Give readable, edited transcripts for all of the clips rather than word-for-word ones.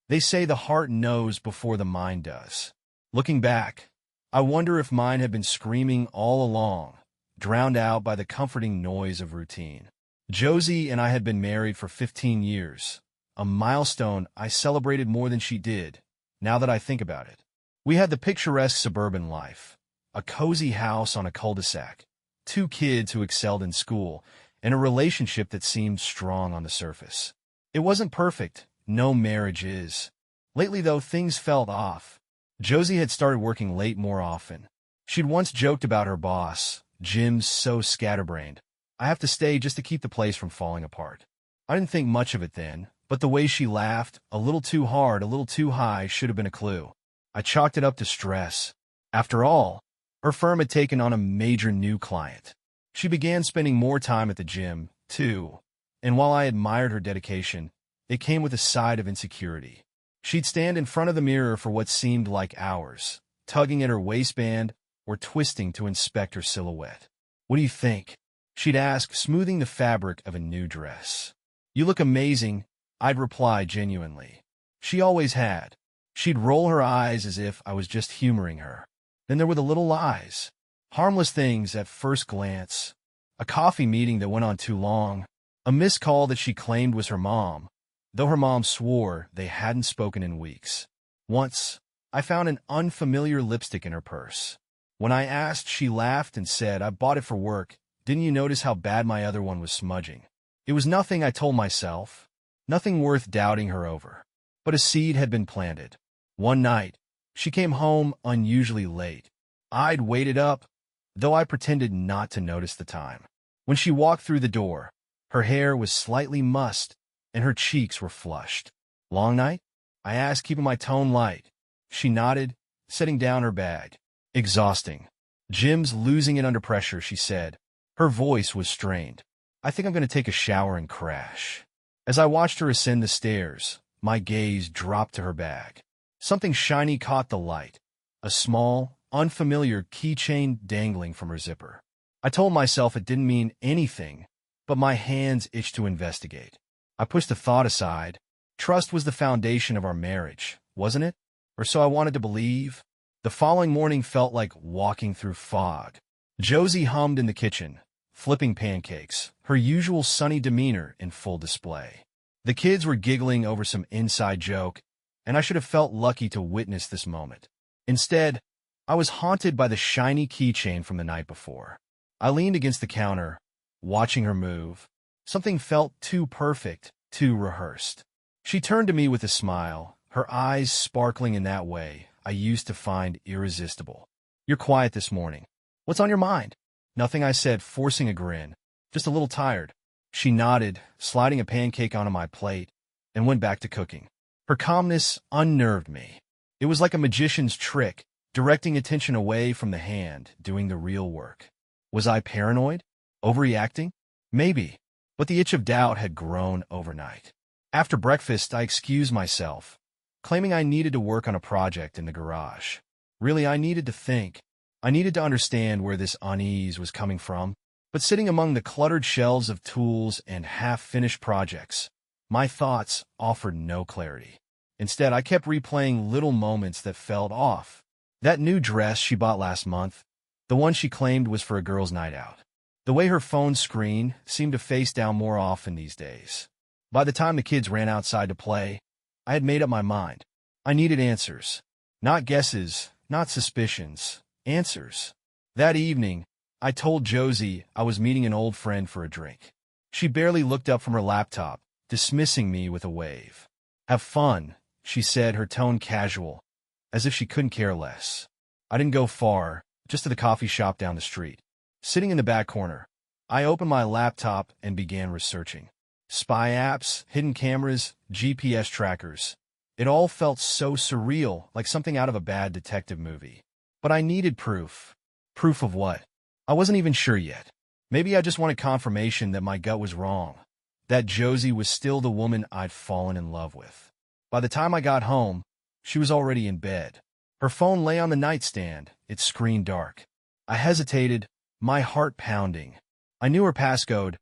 They say the heart knows before the mind does. Looking back, I wonder if mine had been screaming all along, drowned out by the comforting noise of routine. Josie and I had been married for 15 years, a milestone I celebrated more than she did, now that I think about it. We had the picturesque suburban life, a cozy house on a cul-de-sac, 2 kids who excelled in school, and a relationship that seemed strong on the surface. It wasn't perfect. No marriage is. Lately, though, things felt off. Josie had started working late more often. She'd once joked about her boss, Jim's so scatterbrained. I have to stay just to keep the place from falling apart. I didn't think much of it then, but the way she laughed, a little too hard, a little too high, should have been a clue. I chalked it up to stress. After all, her firm had taken on a major new client. She began spending more time at the gym, too, and while I admired her dedication, it came with a side of insecurity. She'd stand in front of the mirror for what seemed like hours, tugging at her waistband or twisting to inspect her silhouette. "What do you think?" she'd ask, smoothing the fabric of a new dress. "You look amazing," I'd reply genuinely. She always had. She'd roll her eyes as if I was just humoring her. Then there were the little lies. Harmless things at first glance. A coffee meeting that went on too long. A missed call that she claimed was her mom, though her mom swore they hadn't spoken in weeks. Once, I found an unfamiliar lipstick in her purse. When I asked, she laughed and said, "I bought it for work. Didn't you notice how bad my other one was smudging?" It was nothing, I told myself. Nothing worth doubting her over. But a seed had been planted. One night, she came home unusually late. I'd waited up, though I pretended not to notice the time. When she walked through the door, her hair was slightly mussed, and her cheeks were flushed. "Long night?" I asked, keeping my tone light. She nodded, setting down her bag. "Exhausting. Jim's losing it under pressure," she said. Her voice was strained. "I think I'm going to take a shower and crash." As I watched her ascend the stairs, my gaze dropped to her bag. Something shiny caught the light. A small, unfamiliar keychain dangling from her zipper. I told myself it didn't mean anything, but my hands itched to investigate. I pushed the thought aside. Trust was the foundation of our marriage, wasn't it? Or so I wanted to believe. The following morning felt like walking through fog. Josie hummed in the kitchen, flipping pancakes, her usual sunny demeanor in full display. The kids were giggling over some inside joke, and I should have felt lucky to witness this moment. Instead, I was haunted by the shiny keychain from the night before. I leaned against the counter, watching her move. Something felt too perfect, too rehearsed. She turned to me with a smile, her eyes sparkling in that way I used to find irresistible. "You're quiet this morning. What's on your mind?" "Nothing," I said, forcing a grin. "Just a little tired." She nodded, sliding a pancake onto my plate, and went back to cooking. Her calmness unnerved me. It was like a magician's trick, directing attention away from the hand doing the real work. Was I paranoid? Overreacting? Maybe, but the itch of doubt had grown overnight. After breakfast, I excused myself, claiming I needed to work on a project in the garage. Really, I needed to think. I needed to understand where this unease was coming from. But sitting among the cluttered shelves of tools and half-finished projects, my thoughts offered no clarity. Instead, I kept replaying little moments that felt off. That new dress she bought last month, the one she claimed was for a girls' night out. The way her phone screen seemed to face down more often these days. By the time the kids ran outside to play, I had made up my mind. I needed answers. Not guesses, not suspicions. Answers. That evening, I told Josie I was meeting an old friend for a drink. She barely looked up from her laptop, dismissing me with a wave. "Have fun," she said, her tone casual, as if she couldn't care less. I didn't go far, just to the coffee shop down the street. Sitting in the back corner, I opened my laptop and began researching. Spy apps, hidden cameras, GPS trackers. It all felt so surreal, like something out of a bad detective movie. But I needed proof. Proof of what? I wasn't even sure yet. Maybe I just wanted confirmation that my gut was wrong, that Josie was still the woman I'd fallen in love with. By the time I got home, she was already in bed. Her phone lay on the nightstand, its screen dark. I hesitated, my heart pounding. I knew her passcode.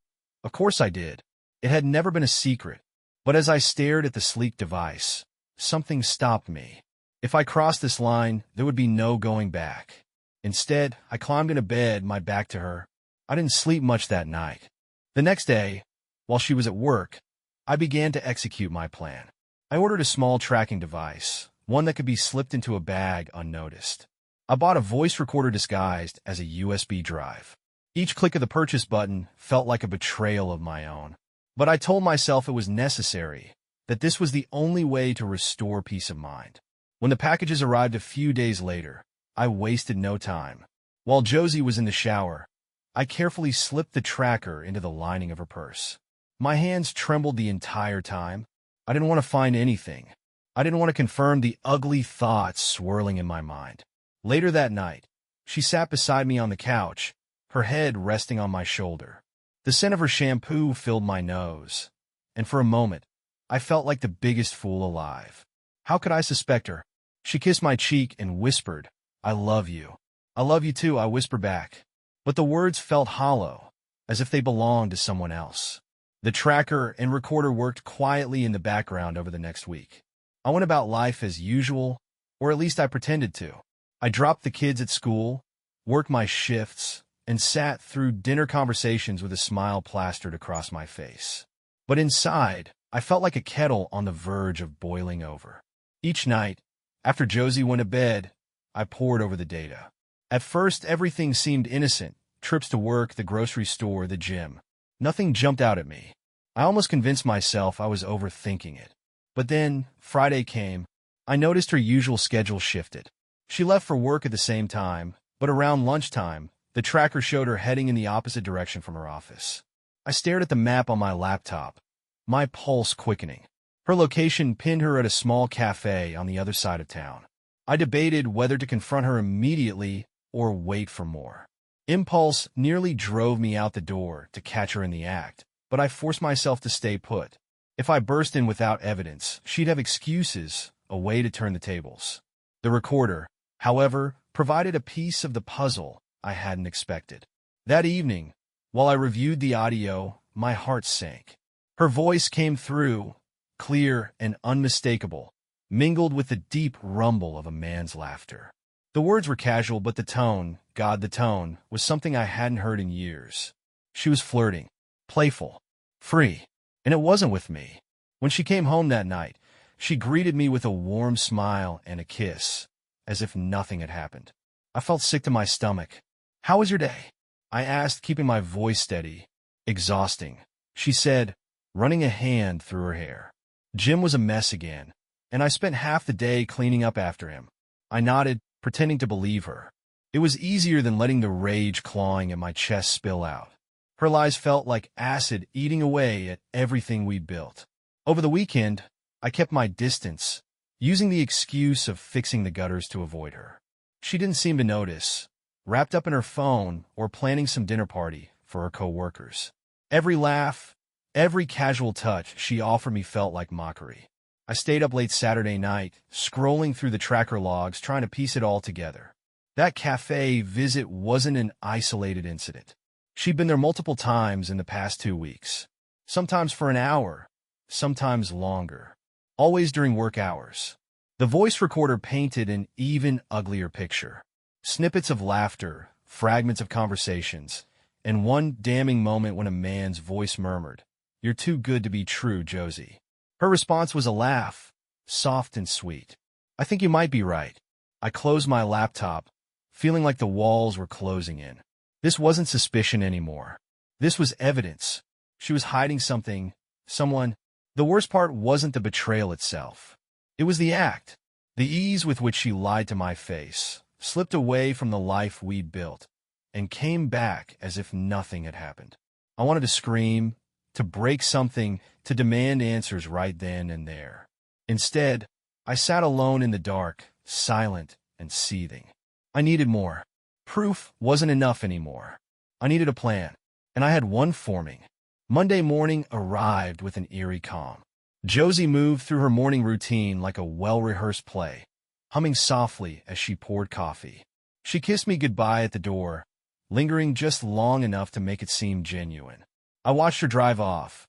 Of course I did. It had never been a secret. But as I stared at the sleek device, something stopped me. If I crossed this line, there would be no going back. Instead, I climbed into bed, my back to her. I didn't sleep much that night. The next day, while she was at work, I began to execute my plan. I ordered a small tracking device, one that could be slipped into a bag unnoticed. I bought a voice recorder disguised as a USB drive. Each click of the purchase button felt like a betrayal of my own. But I told myself it was necessary, that this was the only way to restore peace of mind. When the packages arrived a few days later, I wasted no time. While Josie was in the shower, I carefully slipped the tracker into the lining of her purse. My hands trembled the entire time. I didn't want to find anything. I didn't want to confirm the ugly thoughts swirling in my mind. Later that night, she sat beside me on the couch, her head resting on my shoulder. The scent of her shampoo filled my nose, and for a moment, I felt like the biggest fool alive. How could I suspect her? She kissed my cheek and whispered, "I love you." "I love you too," I whispered back. But the words felt hollow, as if they belonged to someone else. The tracker and recorder worked quietly in the background over the next week. I went about life as usual, or at least I pretended to. I dropped the kids at school, worked my shifts, and sat through dinner conversations with a smile plastered across my face. But inside, I felt like a kettle on the verge of boiling over. Each night, after Josie went to bed, I pored over the data. At first, everything seemed innocent. Trips to work, the grocery store, the gym. Nothing jumped out at me. I almost convinced myself I was overthinking it. But then, Friday came. I noticed her usual schedule shifted. She left for work at the same time, but around lunchtime, the tracker showed her heading in the opposite direction from her office. I stared at the map on my laptop, my pulse quickening. Her location pinned her at a small cafe on the other side of town. I debated whether to confront her immediately or wait for more. Impulse nearly drove me out the door to catch her in the act, but I forced myself to stay put. If I burst in without evidence, she'd have excuses, a way to turn the tables. The recorder, however, provided a piece of the puzzle I hadn't expected. That evening, while I reviewed the audio, my heart sank. Her voice came through, clear and unmistakable, mingled with the deep rumble of a man's laughter. The words were casual, but the tone, God, the tone, was something I hadn't heard in years. She was flirting, playful, free, and it wasn't with me. When she came home that night, she greeted me with a warm smile and a kiss, as if nothing had happened. I felt sick to my stomach. "How was your day?" I asked, keeping my voice steady. "Exhausting," she said, running a hand through her hair. Jim was a mess again, and I spent half the day cleaning up after him. I nodded, pretending to believe her. It was easier than letting the rage clawing at my chest spill out. Her lies felt like acid eating away at everything we built. Over the weekend, I kept my distance, using the excuse of fixing the gutters to avoid her. She didn't seem to notice, wrapped up in her phone or planning some dinner party for her co-workers. Every laugh, every casual touch she offered me felt like mockery. I stayed up late Saturday night, scrolling through the tracker logs, trying to piece it all together. That cafe visit wasn't an isolated incident. She'd been there multiple times in the past 2 weeks. Sometimes for an hour, sometimes longer. Always during work hours. The voice recorder painted an even uglier picture. Snippets of laughter, fragments of conversations, and one damning moment when a man's voice murmured, "You're too good to be true, Josie." Her response was a laugh, soft and sweet. "I think you might be right." I closed my laptop, feeling like the walls were closing in. This wasn't suspicion anymore. This was evidence. She was hiding something, someone. The worst part wasn't the betrayal itself. It was the act. The ease with which she lied to my face, slipped away from the life we'd built, and came back as if nothing had happened. I wanted to scream, to break something, to demand answers right then and there. Instead, I sat alone in the dark, silent and seething. I needed more. Proof wasn't enough anymore. I needed a plan, and I had one forming. Monday morning arrived with an eerie calm. Josie moved through her morning routine like a well-rehearsed play, humming softly as she poured coffee. She kissed me goodbye at the door, lingering just long enough to make it seem genuine. I watched her drive off,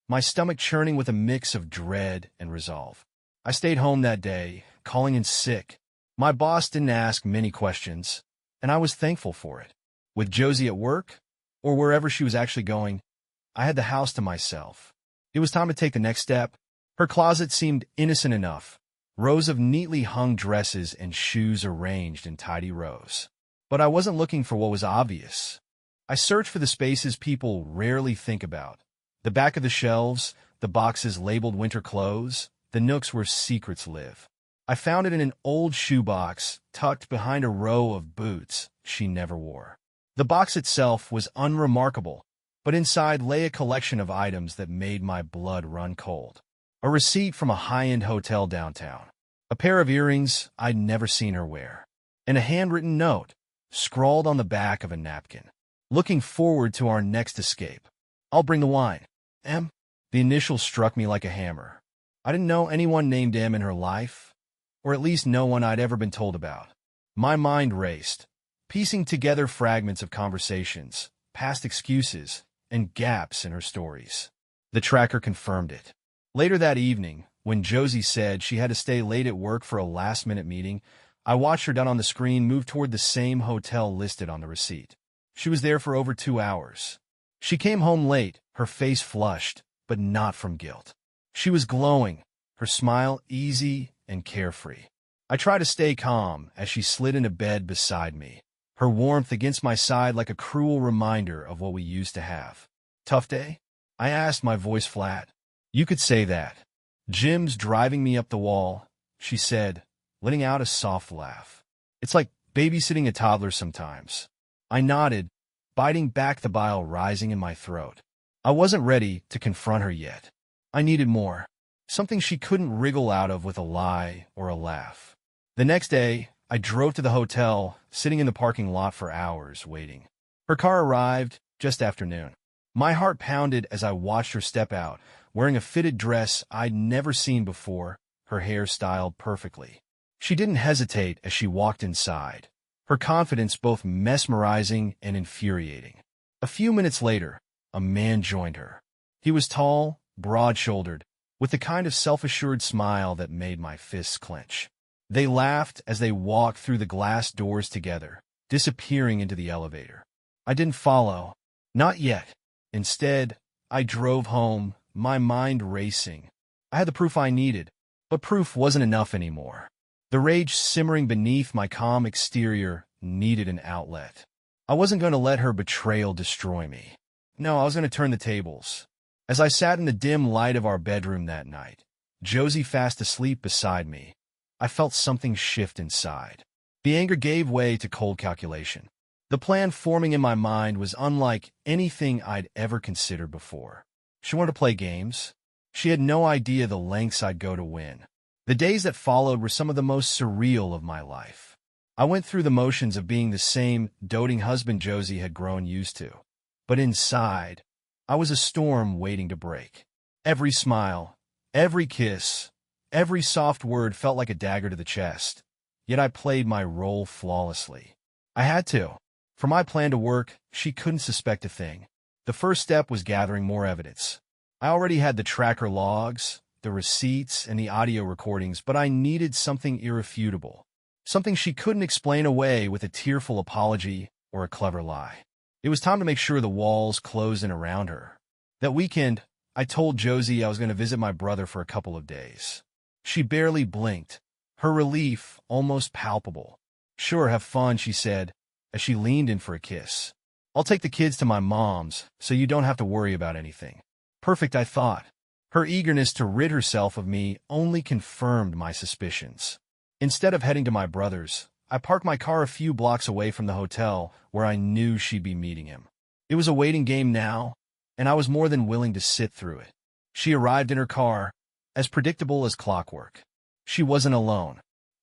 my stomach churning with a mix of dread and resolve. I stayed home that day, calling in sick. My boss didn't ask many questions, and I was thankful for it. With Josie at work, or wherever she was actually going, I had the house to myself. It was time to take the next step. Her closet seemed innocent enough, rows of neatly hung dresses and shoes arranged in tidy rows. But I wasn't looking for what was obvious. I searched for the spaces people rarely think about. The back of the shelves, the boxes labeled winter clothes, the nooks where secrets live. I found it in an old shoebox tucked behind a row of boots she never wore. The box itself was unremarkable, but inside lay a collection of items that made my blood run cold. A receipt from a high-end hotel downtown, a pair of earrings I'd never seen her wear, and a handwritten note scrawled on the back of a napkin. Looking forward to our next escape. I'll bring the wine. M. The initial struck me like a hammer. I didn't know anyone named M in her life, or at least no one I'd ever been told about. My mind raced, piecing together fragments of conversations, past excuses, and gaps in her stories. The tracker confirmed it. Later that evening, when Josie said she had to stay late at work for a last-minute meeting, I watched her down on the screen move toward the same hotel listed on the receipt. She was there for over 2 hours. She came home late, her face flushed, but not from guilt. She was glowing, her smile easy and carefree. I tried to stay calm as she slid into bed beside me, her warmth against my side like a cruel reminder of what we used to have. Tough day? I asked, my voice flat. You could say that. Jim's driving me up the wall, she said, letting out a soft laugh. It's like babysitting a toddler sometimes. I nodded, biting back the bile rising in my throat. I wasn't ready to confront her yet. I needed more, something she couldn't wriggle out of with a lie or a laugh. The next day, I drove to the hotel, sitting in the parking lot for hours, waiting. Her car arrived just after noon. My heart pounded as I watched her step out, wearing a fitted dress I'd never seen before, her hair styled perfectly. She didn't hesitate as she walked inside, her confidence both mesmerizing and infuriating. A few minutes later, a man joined her. He was tall, broad-shouldered, with the kind of self-assured smile that made my fists clench. They laughed as they walked through the glass doors together, disappearing into the elevator. I didn't follow. Not yet. Instead, I drove home, my mind racing. I had the proof I needed, but proof wasn't enough anymore. The rage simmering beneath my calm exterior needed an outlet. I wasn't going to let her betrayal destroy me. No, I was going to turn the tables. As I sat in the dim light of our bedroom that night, Josie fast asleep beside me, I felt something shift inside. The anger gave way to cold calculation. The plan forming in my mind was unlike anything I'd ever considered before. She wanted to play games. She had no idea the lengths I'd go to win. The days that followed were some of the most surreal of my life. I went through the motions of being the same doting husband Josie had grown used to. But inside, I was a storm waiting to break. Every smile, every kiss, every soft word felt like a dagger to the chest. Yet I played my role flawlessly. I had to. For my plan to work, she couldn't suspect a thing. The first step was gathering more evidence. I already had the tracker logs, the receipts, and the audio recordings, but I needed something irrefutable. Something she couldn't explain away with a tearful apology or a clever lie. It was time to make sure the walls closed in around her. That weekend, I told Josie I was going to visit my brother for a couple of days. She barely blinked, her relief almost palpable. Sure, have fun, she said, as she leaned in for a kiss. I'll take the kids to my mom's, so you don't have to worry about anything. Perfect, I thought. Her eagerness to rid herself of me only confirmed my suspicions. Instead of heading to my brother's, I parked my car a few blocks away from the hotel where I knew she'd be meeting him. It was a waiting game now, and I was more than willing to sit through it. She arrived in her car, as predictable as clockwork. She wasn't alone.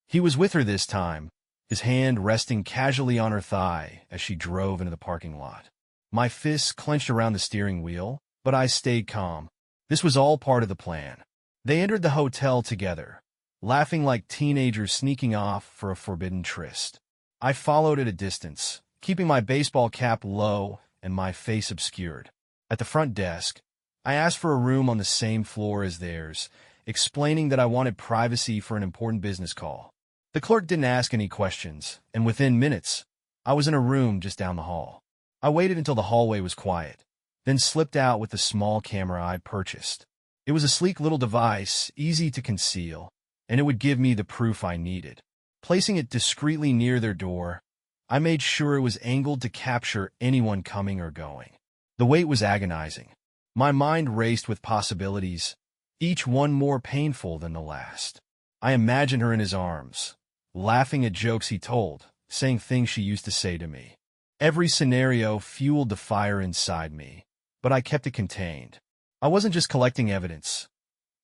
He was with her this time, his hand resting casually on her thigh as she drove into the parking lot. My fists clenched around the steering wheel, but I stayed calm. This was all part of the plan. They entered the hotel together, laughing like teenagers sneaking off for a forbidden tryst. I followed at a distance, keeping my baseball cap low and my face obscured. At the front desk, I asked for a room on the same floor as theirs, explaining that I wanted privacy for an important business call. The clerk didn't ask any questions, and within minutes, I was in a room just down the hall. I waited until the hallway was quiet, then slipped out with the small camera I'd purchased. It was a sleek little device, easy to conceal, and it would give me the proof I needed. Placing it discreetly near their door, I made sure it was angled to capture anyone coming or going. The wait was agonizing. My mind raced with possibilities, each one more painful than the last. I imagined her in his arms, laughing at jokes he told, saying things she used to say to me. Every scenario fueled the fire inside me, but I kept it contained. I wasn't just collecting evidence.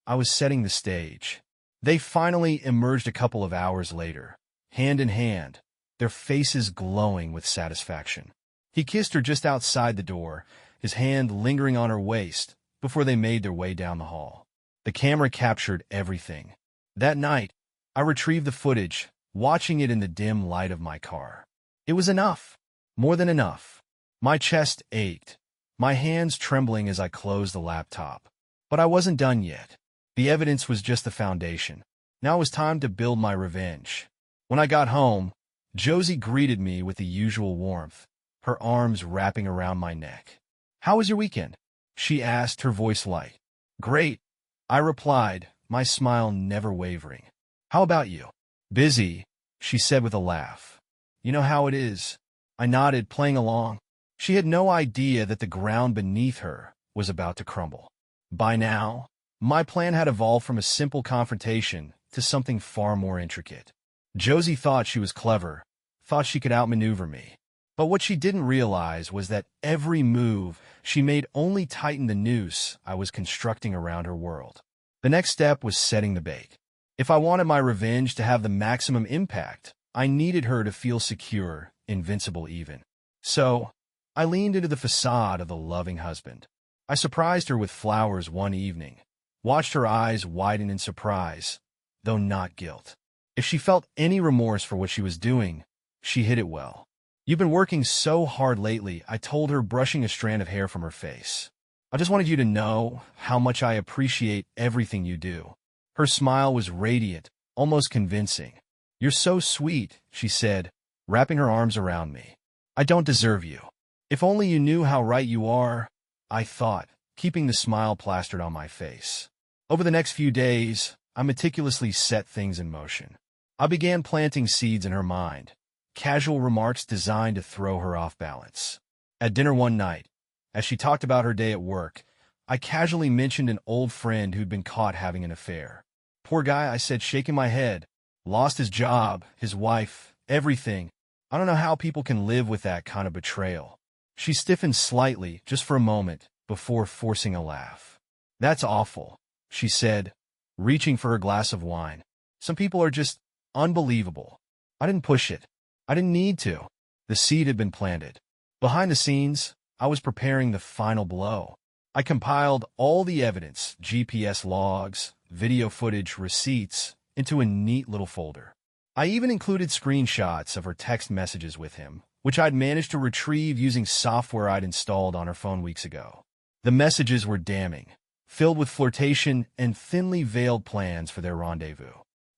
I was setting the stage. They finally emerged a couple of hours later, hand in hand, their faces glowing with satisfaction. He kissed her just outside the door, his hand lingering on her waist, before they made their way down the hall. The camera captured everything. That night, I retrieved the footage, watching it in the dim light of my car. It was enough. More than enough. My chest ached, my hands trembling as I closed the laptop. But I wasn't done yet. The evidence was just the foundation. Now it was time to build my revenge. When I got home, Josie greeted me with the usual warmth, her arms wrapping around my neck. "How was your weekend?" she asked, her voice light. "Great," I replied, my smile never wavering. "How about you?" "Busy," she said with a laugh. "You know how it is." I nodded, playing along. She had no idea that the ground beneath her was about to crumble. By now, my plan had evolved from a simple confrontation to something far more intricate. Josie thought she was clever, thought she could outmaneuver me. But what she didn't realize was that every move she made only tightened the noose I was constructing around her world. The next step was setting the bait. If I wanted my revenge to have the maximum impact, I needed her to feel secure, invincible even. So, I leaned into the facade of the loving husband. I surprised her with flowers one evening, watched her eyes widen in surprise, though not guilt. If she felt any remorse for what she was doing, she hid it well. "You've been working so hard lately," I told her, brushing a strand of hair from her face. "I just wanted you to know how much I appreciate everything you do." Her smile was radiant, almost convincing. "You're so sweet," she said, wrapping her arms around me. "I don't deserve you." "If only you knew how right you are," I thought, keeping the smile plastered on my face. Over the next few days, I meticulously set things in motion. I began planting seeds in her mind, casual remarks designed to throw her off balance. At dinner one night, as she talked about her day at work, I casually mentioned an old friend who'd been caught having an affair. "Poor guy," I said, shaking my head. "Lost his job, his wife, everything. I don't know how people can live with that kind of betrayal." She stiffened slightly, just for a moment, before forcing a laugh. "That's awful," she said, reaching for her glass of wine. "Some people are just unbelievable." I didn't push it. I didn't need to. The seed had been planted. Behind the scenes, I was preparing the final blow. I compiled all the evidence, GPS logs, video footage, receipts, into a neat little folder. I even included screenshots of her text messages with him, which I'd managed to retrieve using software I'd installed on her phone weeks ago. The messages were damning, filled with flirtation and thinly veiled plans for their rendezvous.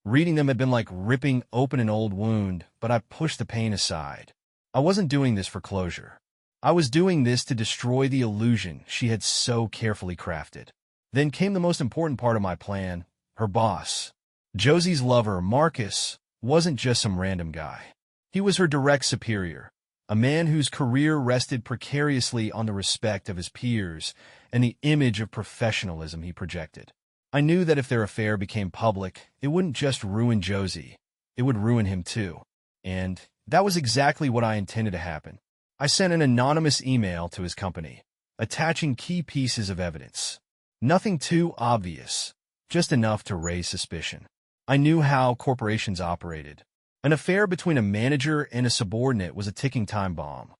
Reading them had been like ripping open an old wound, but I pushed the pain aside. I wasn't doing this for closure. I was doing this to destroy the illusion she had so carefully crafted. Then came the most important part of my plan, her boss. Josie's lover, Marcus, wasn't just some random guy. He was her direct superior, a man whose career rested precariously on the respect of his peers and the image of professionalism he projected. I knew that if their affair became public, it wouldn't just ruin Josie, it would ruin him too. And that was exactly what I intended to happen. I sent an anonymous email to his company, attaching key pieces of evidence. Nothing too obvious, just enough to raise suspicion. I knew how corporations operated. An affair between a manager and a subordinate was a ticking time bomb,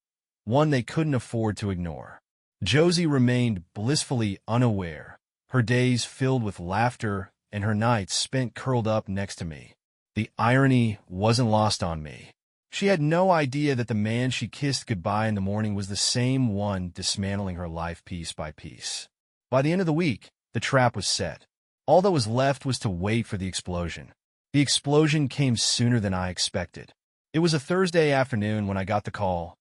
one they couldn't afford to ignore. Josie remained blissfully unaware, her days filled with laughter and her nights spent curled up next to me. The irony wasn't lost on me. She had no idea that the man she kissed goodbye in the morning was the same one dismantling her life piece by piece. By the end of the week, the trap was set. All that was left was to wait for the explosion. The explosion came sooner than I expected. It was a Thursday afternoon when I got the call,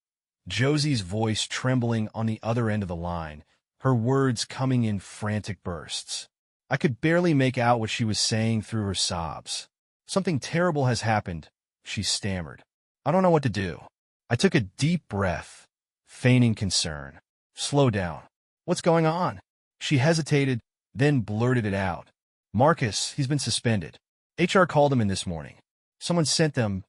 Josie's voice trembling on the other end of the line, her words coming in frantic bursts. I could barely make out what she was saying through her sobs. "Something terrible has happened," she stammered. "I don't know what to do." I took a deep breath, feigning concern. "Slow down. What's going on?" She hesitated, then blurted it out. "Marcus, he's been suspended. HR called him in this morning. Someone sent them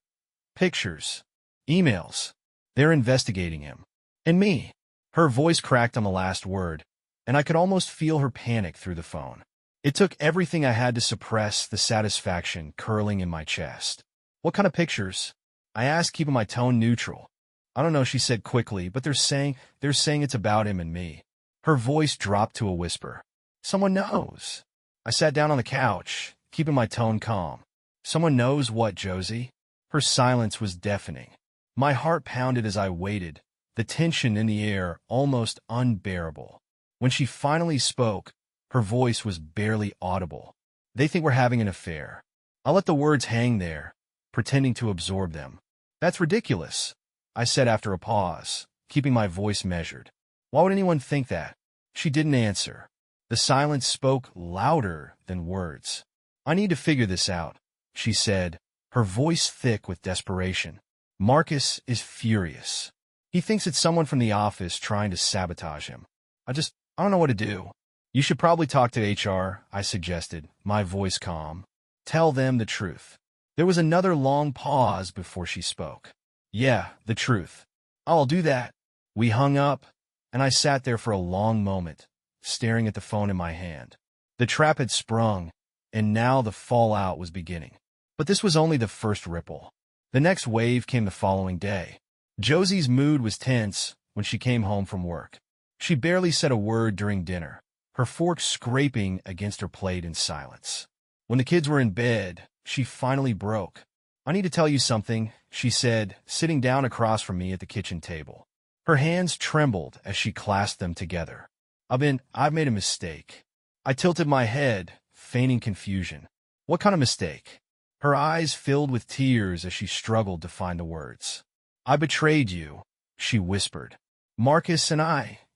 pictures, emails. They're investigating him. And me." Her voice cracked on the last word, and I could almost feel her panic through the phone. It took everything I had to suppress the satisfaction curling in my chest. "What kind of pictures?" I asked, keeping my tone neutral. "I don't know," she said quickly, "but they're saying it's about him and me." Her voice dropped to a whisper. "Someone knows." I sat down on the couch, keeping my tone calm. "Someone knows what, Josie?" Her silence was deafening. My heart pounded as I waited, the tension in the air almost unbearable. When she finally spoke, her voice was barely audible. "They think we're having an affair." I let the words hang there, pretending to absorb them. "That's ridiculous," I said after a pause, keeping my voice measured. "Why would anyone think that?" She didn't answer. The silence spoke louder than words. "I need to figure this out," she said, her voice thick with desperation. "Marcus is furious. He thinks it's someone from the office trying to sabotage him. I don't know what to do." "You should probably talk to HR," I suggested, my voice calm. "Tell them the truth." There was another long pause before she spoke. "Yeah, the truth. I'll do that." We hung up, and I sat there for a long moment, staring at the phone in my hand. The trap had sprung, and now the fallout was beginning. But this was only the first ripple. The next wave came the following day. Josie's mood was tense when she came home from work. She barely said a word during dinner, her fork scraping against her plate in silence. When the kids were in bed, she finally broke. "I need to tell you something," she said, sitting down across from me at the kitchen table. Her hands trembled as she clasped them together. I've made a mistake." I tilted my head, feigning confusion. "What kind of mistake?" Her eyes filled with tears as she struggled to find the words. "I betrayed you," she whispered. "Marcus and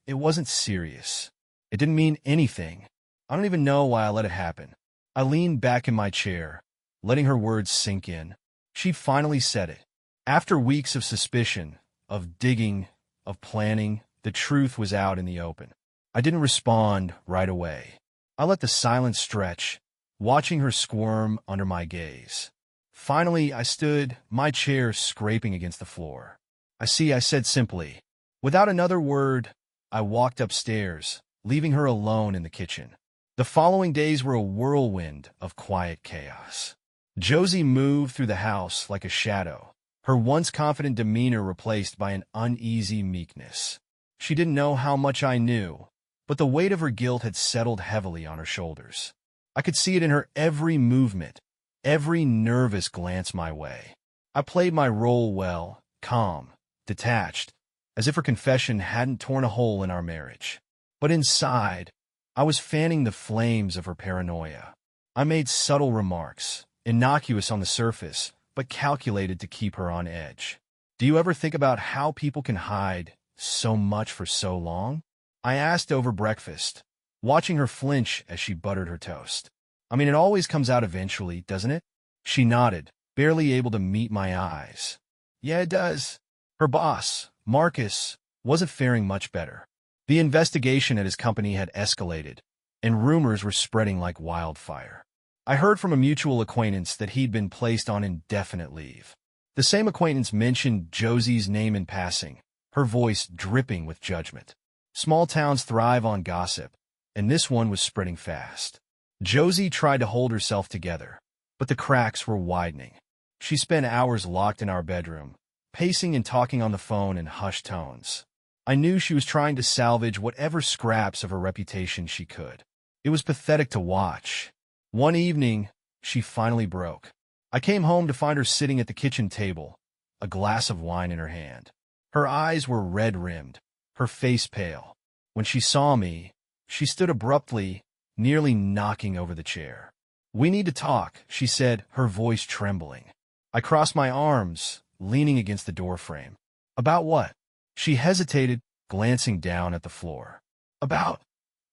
it wasn't serious. It didn't mean anything. I don't even know why I let it happen." I leaned back in my chair, letting her words sink in. She finally said it. After weeks of suspicion, of digging, of planning, the truth was out in the open. I didn't respond right away. I let the silence stretch, watching her squirm under my gaze. Finally, I stood, my chair scraping against the floor. I said simply. Without another word, I walked upstairs, leaving her alone in the kitchen. The following days were a whirlwind of quiet chaos. Josie moved through the house like a shadow, her once confident demeanor replaced by an uneasy meekness. She didn't know how much I knew, but the weight of her guilt had settled heavily on her shoulders. I could see it in her every movement, every nervous glance my way. I played my role well, calm, detached, as if her confession hadn't torn a hole in our marriage. But inside, I was fanning the flames of her paranoia. I made subtle remarks, innocuous on the surface, but calculated to keep her on edge. "Do you ever think about how people can hide so much for so long?" I asked over breakfast, watching her flinch as she buttered her toast. "It always comes out eventually, doesn't it?" She nodded, barely able to meet my eyes. "Yeah, it does." Her boss, Marcus, wasn't faring much better. The investigation at his company had escalated, and rumors were spreading like wildfire. I heard from a mutual acquaintance that he'd been placed on indefinite leave. The same acquaintance mentioned Josie's name in passing, her voice dripping with judgment. Small towns thrive on gossip, and this one was spreading fast. Josie tried to hold herself together, but the cracks were widening. She spent hours locked in our bedroom, pacing and talking on the phone in hushed tones. I knew she was trying to salvage whatever scraps of her reputation she could. It was pathetic to watch. One evening, she finally broke. I came home to find her sitting at the kitchen table, a glass of wine in her hand. Her eyes were red-rimmed, her face pale. When she saw me, she stood abruptly, nearly knocking over the chair. "We need to talk," she said, her voice trembling. I crossed my arms, leaning against the doorframe. "About what?" She hesitated, glancing down at the floor. "About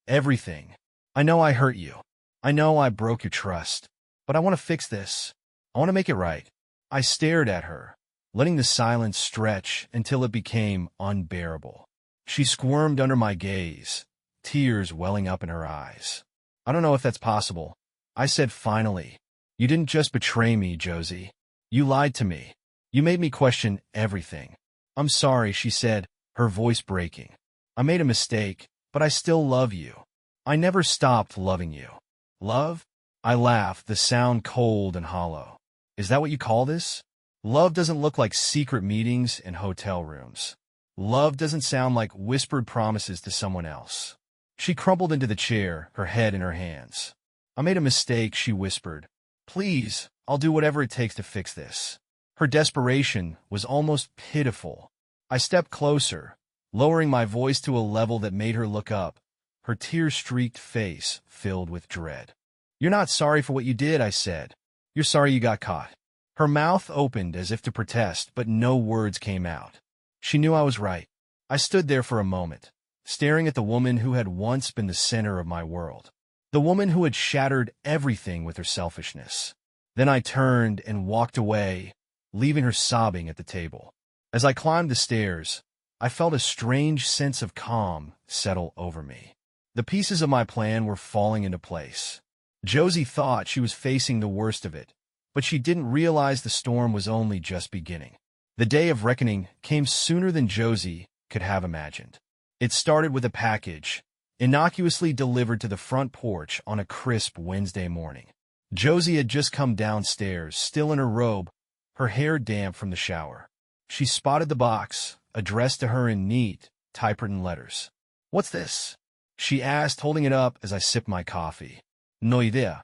everything. I know I hurt you. I know I broke your trust. But I want to fix this. I want to make it right." I stared at her, letting the silence stretch until it became unbearable. She squirmed under my gaze, tears welling up in her eyes. "I don't know if that's possible," I said finally. "You didn't just betray me, Josie. You lied to me. You made me question everything." "I'm sorry," she said, her voice breaking. "I made a mistake, but I still love you. I never stopped loving you." "Love?" I laughed, the sound cold and hollow. "Is that what you call this? Love doesn't look like secret meetings in hotel rooms. Love doesn't sound like whispered promises to someone else." She crumpled into the chair, her head in her hands. "I made a mistake," she whispered. "Please, I'll do whatever it takes to fix this." Her desperation was almost pitiful. I stepped closer, lowering my voice to a level that made her look up, her tear-streaked face filled with dread. "You're not sorry for what you did," I said. "You're sorry you got caught." Her mouth opened as if to protest, but no words came out. She knew I was right. I stood there for a moment, staring at the woman who had once been the center of my world. The woman who had shattered everything with her selfishness. Then I turned and walked away, leaving her sobbing at the table. As I climbed the stairs, I felt a strange sense of calm settle over me. The pieces of my plan were falling into place. Josie thought she was facing the worst of it, but she didn't realize the storm was only just beginning. The day of reckoning came sooner than Josie could have imagined. It started with a package, innocuously delivered to the front porch on a crisp Wednesday morning. Josie had just come downstairs, still in her robe, her hair damp from the shower. She spotted the box, addressed to her in neat, typewritten letters. "What's this?" she asked, holding it up as I sipped my coffee. "No idea.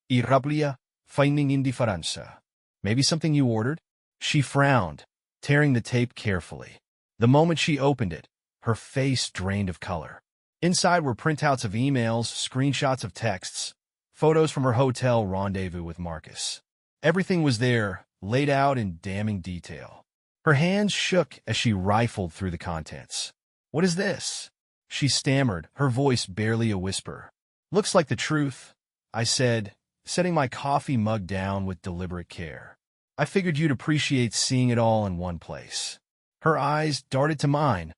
Irrablia, finding indifferenza. Maybe something you ordered?" She frowned, tearing the tape carefully. The moment she opened it, her face drained of color. Inside were printouts of emails, screenshots of texts, photos from her hotel rendezvous with Marcus. Everything was there, laid out in damning detail. Her hands shook as she rifled through the contents. "What is this?" she stammered, her voice barely a whisper. "Looks like the truth," I said, setting my coffee mug down with deliberate care. "I figured you'd appreciate seeing it all in one place." Her eyes darted to mine,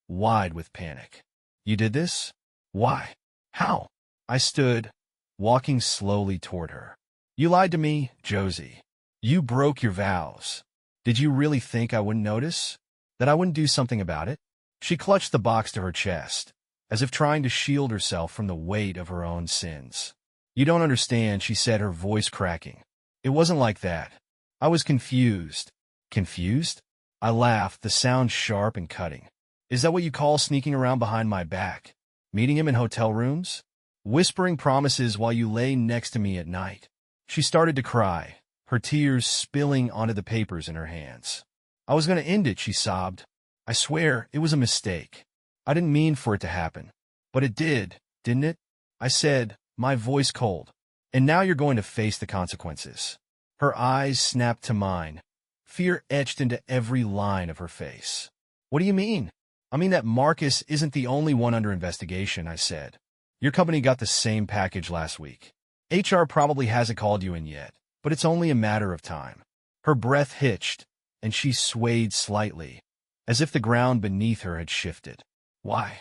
wide with panic. "You did this? Why? How?" I stood, walking slowly toward her. "You lied to me, Josie. You broke your vows. Did you really think I wouldn't notice? That I wouldn't do something about it?" She clutched the box to her chest, as if trying to shield herself from the weight of her own sins. "You don't understand," she said, her voice cracking. "It wasn't like that. I was confused." "Confused?" I laughed, the sound sharp and cutting. "Is that what you call sneaking around behind my back? Meeting him in hotel rooms? Whispering promises while you lay next to me at night?" She started to cry, her tears spilling onto the papers in her hands. "I was going to end it," she sobbed. "I swear it was a mistake. I didn't mean for it to happen. But it did, didn't it?" I said, my voice cold. "And now you're going to face the consequences." Her eyes snapped to mine, fear etched into every line of her face. "What do you mean?" "I mean that Marcus isn't the only one under investigation," I said. "Your company got the same package last week. HR probably hasn't called you in yet, but it's only a matter of time." Her breath hitched, and she swayed slightly, as if the ground beneath her had shifted. "Why?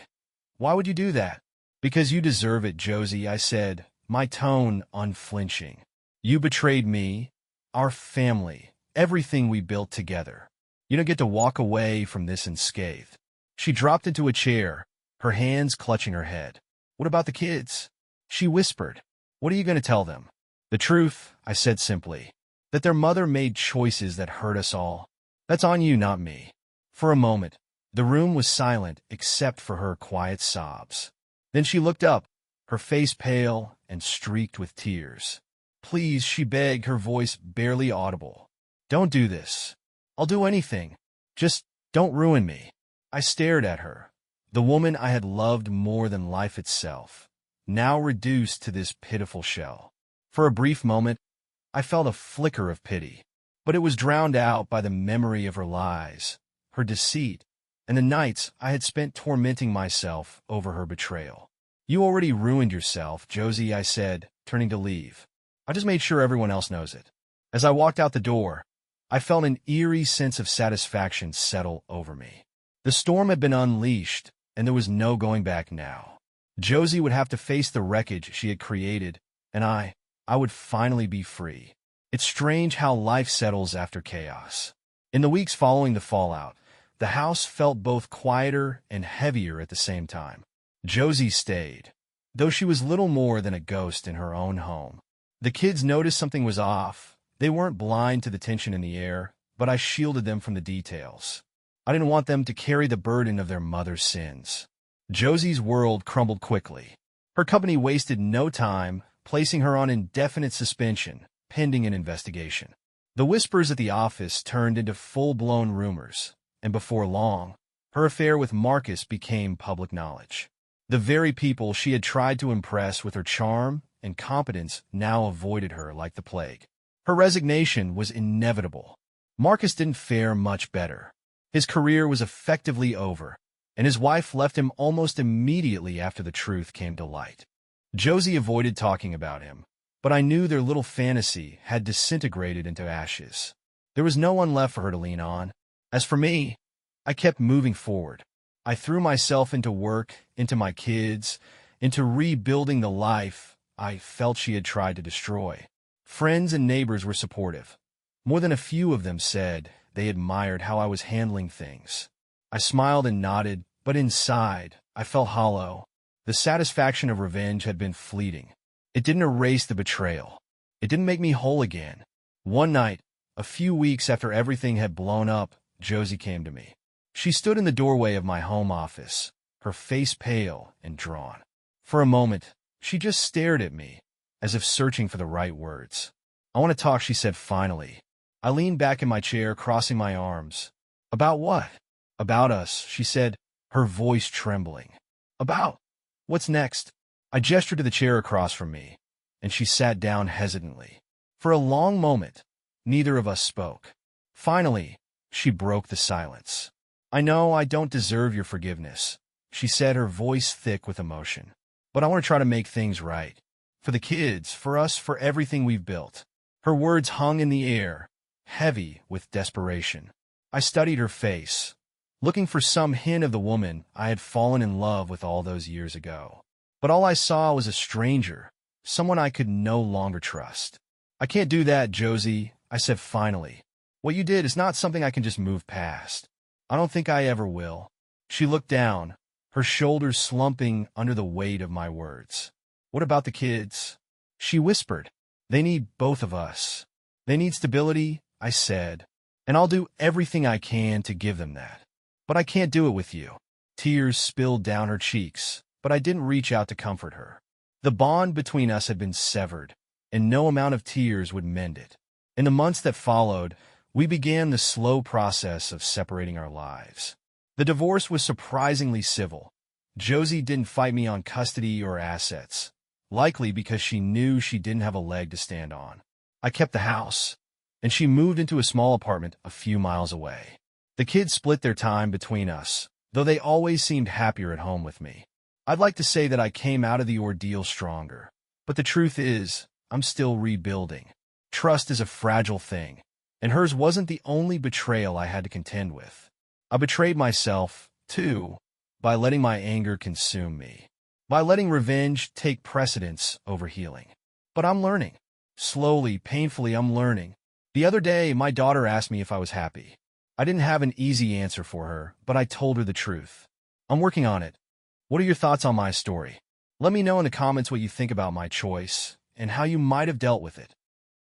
Why would you do that?" "Because you deserve it, Josie," I said, my tone unflinching. "You betrayed me, our family, everything we built together. You don't get to walk away from this unscathed." She dropped into a chair, her hands clutching her head. "What about the kids?" she whispered. "What are you going to tell them?" "The truth," I said simply. "That their mother made choices that hurt us all. That's on you, not me." For a moment, the room was silent except for her quiet sobs. Then she looked up, her face pale and streaked with tears. "Please," she begged, her voice barely audible. "Don't do this. I'll do anything. Just don't ruin me." I stared at her, the woman I had loved more than life itself, now reduced to this pitiful shell. For a brief moment, I felt a flicker of pity, but it was drowned out by the memory of her lies, her deceit, and the nights I had spent tormenting myself over her betrayal. "You already ruined yourself, Josie," I said, turning to leave. "I just made sure everyone else knows it." As I walked out the door, I felt an eerie sense of satisfaction settle over me. The storm had been unleashed, and there was no going back now. Josie would have to face the wreckage she had created, and I would finally be free. It's strange how life settles after chaos. In the weeks following the fallout, the house felt both quieter and heavier at the same time. Josie stayed, though she was little more than a ghost in her own home. The kids noticed something was off. They weren't blind to the tension in the air, but I shielded them from the details. I didn't want them to carry the burden of their mother's sins. Josie's world crumbled quickly. Her company wasted no time, placing her on indefinite suspension, pending an investigation. The whispers at the office turned into full-blown rumors, and before long, her affair with Marcus became public knowledge. The very people she had tried to impress with her charm and competence now avoided her like the plague. Her resignation was inevitable. Marcus didn't fare much better. His career was effectively over, and his wife left him almost immediately after the truth came to light. Josie avoided talking about him, but I knew their little fantasy had disintegrated into ashes. There was no one left for her to lean on. As for me, I kept moving forward. I threw myself into work, into my kids, into rebuilding the life I felt she had tried to destroy. Friends and neighbors were supportive. More than a few of them said they admired how I was handling things. I smiled and nodded, but inside, I felt hollow. The satisfaction of revenge had been fleeting. It didn't erase the betrayal. It didn't make me whole again. One night, a few weeks after everything had blown up, Josie came to me. She stood in the doorway of my home office, her face pale and drawn. For a moment, she just stared at me, as if searching for the right words. "I want to talk," she said finally. I leaned back in my chair, crossing my arms. "About what?" "About us," she said, her voice trembling. "About what's next?" I gestured to the chair across from me, and she sat down hesitantly. For a long moment, neither of us spoke. Finally, she broke the silence. "I know I don't deserve your forgiveness," she said, her voice thick with emotion. "But I want to try to make things right. For the kids, for us, for everything we've built." Her words hung in the air, heavy with desperation. I studied her face, looking for some hint of the woman I had fallen in love with all those years ago. But all I saw was a stranger, someone I could no longer trust. "I can't do that, Josie," I said finally. "What you did is not something I can just move past. I don't think I ever will." She looked down, her shoulders slumping under the weight of my words. "What about the kids?" she whispered. "They need both of us. They need stability," I said, "and I'll do everything I can to give them that. But I can't do it with you." Tears spilled down her cheeks, but I didn't reach out to comfort her. The bond between us had been severed, and no amount of tears would mend it. In the months that followed, we began the slow process of separating our lives. The divorce was surprisingly civil. Josie didn't fight me on custody or assets, likely because she knew she didn't have a leg to stand on. I kept the house, and she moved into a small apartment a few miles away. The kids split their time between us, though they always seemed happier at home with me. I'd like to say that I came out of the ordeal stronger, but the truth is, I'm still rebuilding. Trust is a fragile thing, and hers wasn't the only betrayal I had to contend with. I betrayed myself, too, by letting my anger consume me, by letting revenge take precedence over healing. But I'm learning. Slowly, painfully, I'm learning. The other day, my daughter asked me if I was happy. I didn't have an easy answer for her, but I told her the truth. I'm working on it. What are your thoughts on my story? Let me know in the comments what you think about my choice and how you might have dealt with it.